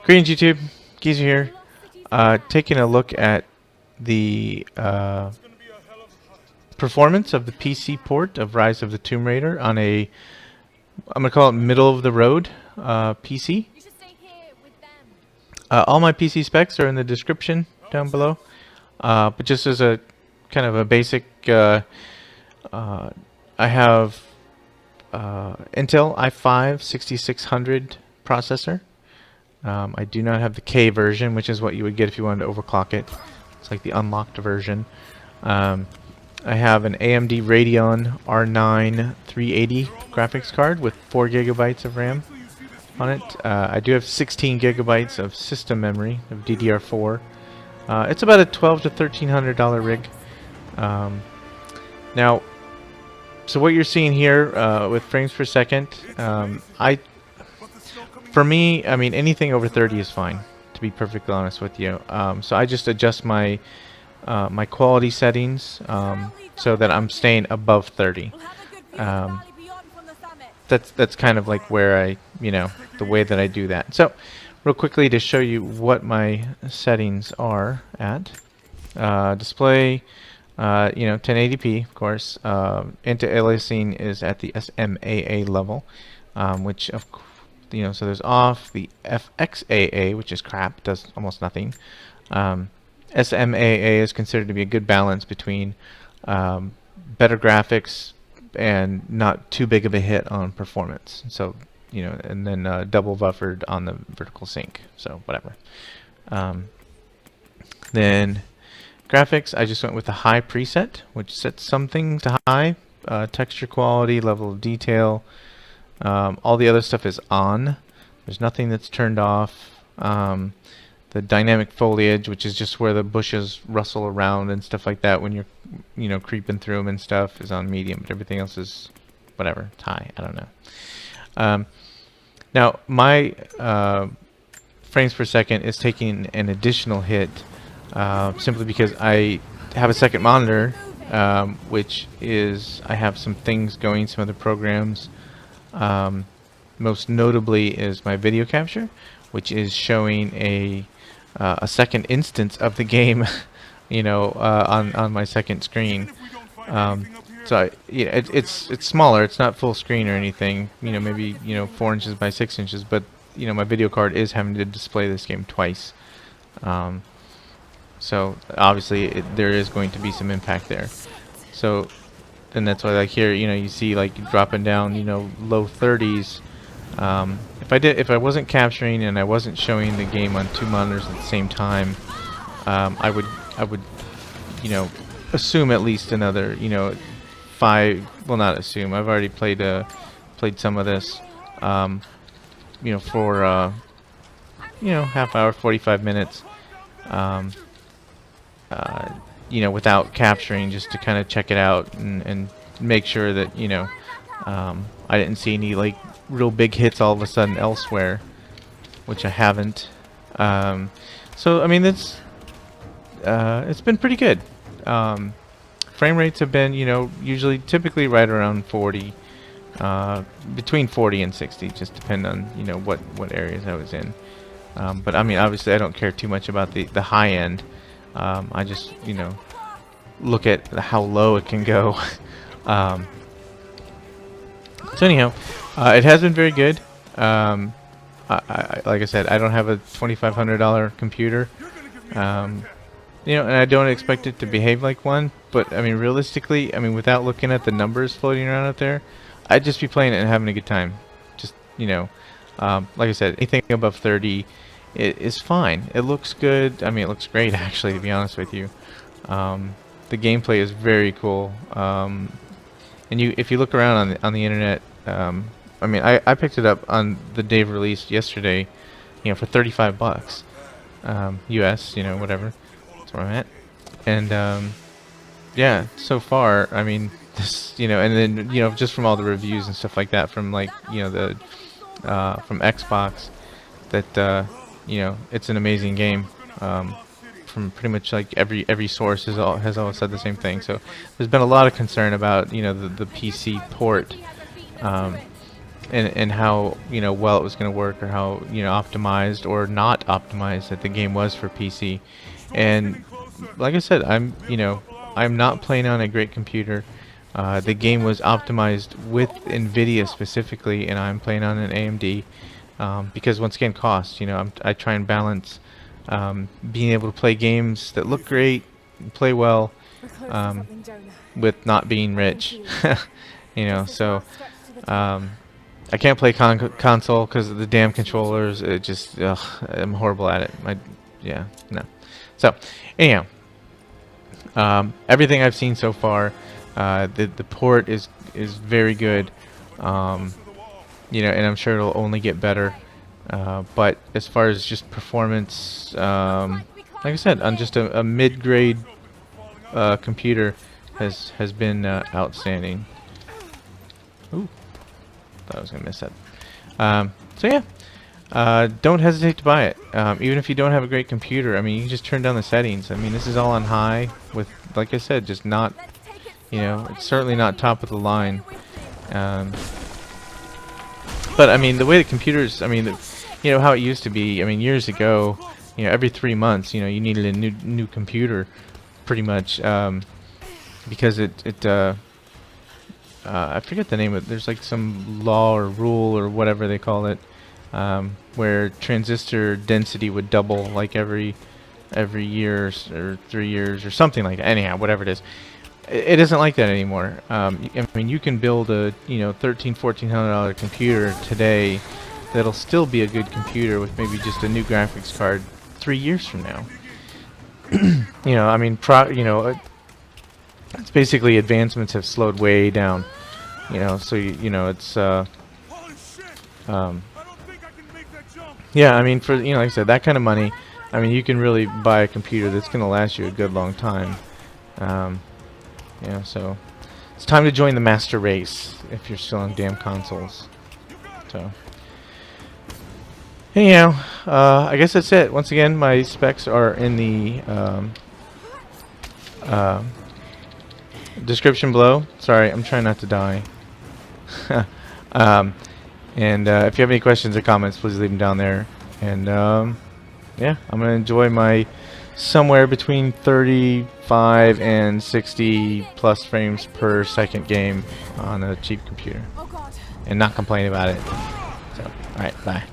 Greetings YouTube, Geezer here. Taking a look at the performance of the PC port of Rise of the Tomb Raider on a, I'm going to call it middle of the road PC. All my PC specs are in the description down below, but just as a kind of a basic, I have Intel i5 6600 processor. I do not have the K version, which is what you would get if you wanted to overclock it. It's like the unlocked version. I have an AMD Radeon R9 380 graphics card with 4 gigabytes of RAM on it. I do have 16 gigabytes of system memory of DDR4. It's about a $1,200 to $1,300 rig. Now, so what you're seeing here with frames per second, for me, I mean, anything over 30 is fine, to be perfectly honest with you. So I just adjust my my quality settings so that I'm staying above 30. That's kind of like where I, the way that I do that. So, real quickly to show you what my settings are at. Display, 1080p, of course. Anti-aliasing is at the SMAA level, which of course, so there's off. The FXAA, which is crap, does almost nothing. SMAA is considered to be a good balance between better graphics and not too big of a hit on performance. So, and then double buffered on the vertical sync. So whatever. Then graphics, I just went with the high preset, which sets something to high. Texture quality, level of detail. All the other stuff is on. There's nothing that's turned off. The dynamic foliage, which is just where the bushes rustle around and stuff like that when you're, creeping through them and stuff, is on medium, but everything else is whatever. It's high. I don't know. Now, my frames per second is taking an additional hit simply because I have a second monitor, which is I have some things going, some other programs. Most notably is my video capture, which is showing a second instance of the game, on my second screen. So it's smaller. It's not full screen or anything. Maybe 4 inches by 6 inches, but my video card is having to display this game twice. So obviously there is going to be some impact there. So. And that's why, like here, you see like dropping down, low 30s. If I wasn't capturing and I wasn't showing the game on 2 monitors at the same time, I would, assume at least another, 5. Well, not assume. I've already played some of this, for half hour, 45 minutes. Without capturing, just to kind of check it out and make sure that, I didn't see any, like, real big hits all of a sudden elsewhere, which I haven't. So, I mean, it's been pretty good. Frame rates have been, typically right around 40, between 40 and 60, just depend on, what areas I was in. But, I mean, obviously I don't care too much about the high end. I just, look at how low it can go. So anyhow, it has been very good. Like I said, I don't have a $2,500 computer. And I don't expect it to behave like one. But, I mean, realistically, without looking at the numbers floating around out there, I'd just be playing it and having a good time. Just, like I said, anything above 30... It is fine. It looks good. I mean, it looks great, actually, to be honest with you. The gameplay is very cool. And if you look around on the internet, I picked it up on the day of release yesterday, for $35, US, whatever. That's where I'm at. And yeah, so far, I mean, this, and then just from all the reviews and stuff like that, from like the from Xbox, that. It's an amazing game. From pretty much like every source has all said the same thing. So there's been a lot of concern about the PC port, and how, you know, well it was going to work, or how, you know, optimized or not optimized that the game was for PC. And like I said, I'm not playing on a great computer. The game was optimized with NVIDIA specifically, and I'm playing on an AMD, because once again, cost. You know, I try and balance being able to play games that look great, play well, with not being rich. You know, so I can't play console because of the damn controllers. It just, ugh, I'm horrible at it. Yeah, no. So, anyhow, everything I've seen so far, the port is very good. You know, and I'm sure it'll only get better. But as far as just performance, like I said, on just a mid-grade computer has been outstanding. Ooh, thought I was gonna miss that. So yeah, don't hesitate to buy it. Even if you don't have a great computer, I mean, you can just turn down the settings. I mean, this is all on high with, like I said, just not, you know, it's certainly not top of the line. But I mean, the way the computers, I mean, you know how it used to be. I mean, years ago, you know, every 3 months, you know, you needed a new computer, pretty much, because I forget the name of it. There's like some law or rule or whatever they call it, where transistor density would double like every year or 3 years or something like that. Anyhow, whatever it is. It isn't like that anymore. I mean, you can build a, you know, $1,400 computer today that'll still be a good computer with maybe just a new graphics card 3 years from now. You know, I mean, you know, it's basically advancements have slowed way down. You know, so you know, it's yeah, I mean, for, you know, like I said, that kind of money, I mean, you can really buy a computer that's going to last you a good long time. Yeah, so it's time to join the master race if you're still on damn consoles. So, anyhow, I guess that's it. Once again, my specs are in the description below. Sorry, I'm trying not to die. And if you have any questions or comments, please leave them down there. And yeah, I'm gonna enjoy my somewhere between 35 and 60 plus frames per second game on a cheap computer, and not complain about it. So, alright, bye.